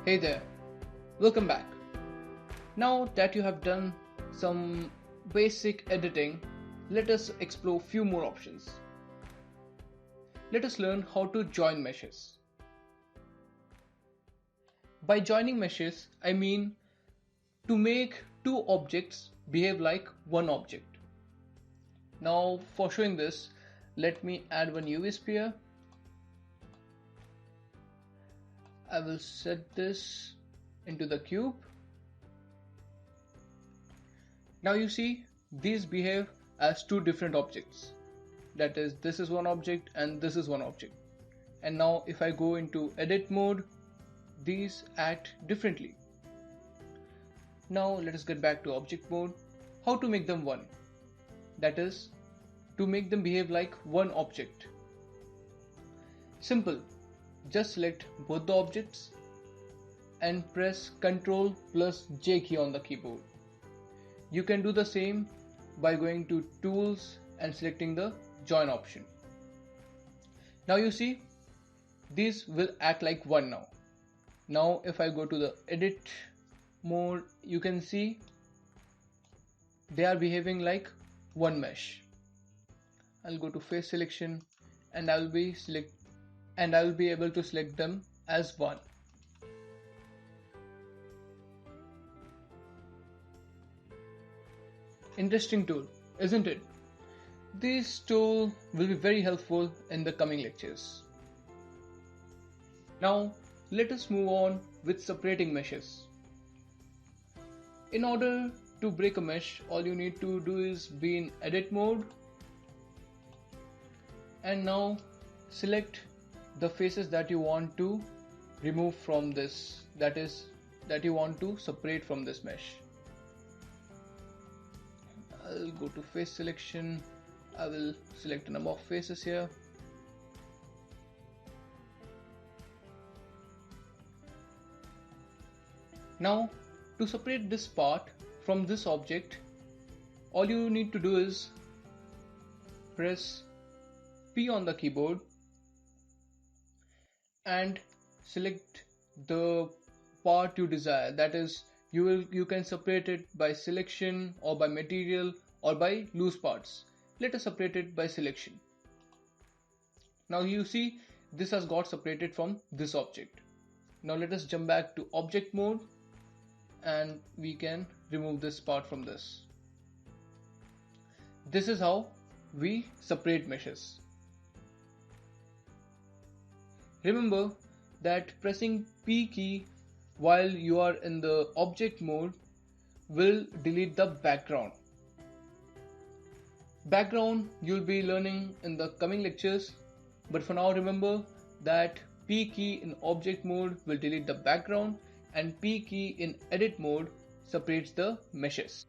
Hey there, welcome back. Now that you have done some basic editing, let us explore few more options. Let us learn how to join meshes. By joining meshes, I mean to make two objects behave like one object. Now for showing this, let me add one UV sphere. I will set this into the cube. Now you see these behave as two different objects. That is, this is one object and this is one object. And now if I go into edit mode, these act differently. Now let us get back to object mode. How to make them one? That is, to make them behave like one object. Simple. Just select both the objects and press Ctrl plus J key on the keyboard. You can do the same by going to Tools and selecting the Join option. Now you see, these will act like one now. Now if I go to the edit mode, you can see they are behaving like one mesh. I'll go to face selection and I will be able to select them as one. Interesting tool, isn't it? This tool will be very helpful in the coming lectures. Now let us move on with separating meshes. In order to break a mesh, all you need to do is be in edit mode and now select the faces that you want to remove from this, that is, that you want to separate from this mesh. I'll go to face selection. I will select a number of faces here. Now to separate this part from this object, all you need to do is press P on the keyboard and select the part you desire. That is, you can separate it by selection or by material or by loose parts. Let us separate it by selection. Now you see this has got separated from this object. Now let us jump back to object mode and we can remove this part from this. This is how we separate meshes. Remember that pressing P key while you are in the object mode will delete the background. Background you'll be learning in the coming lectures, but for now remember that P key in object mode will delete the background and P key in edit mode separates the meshes.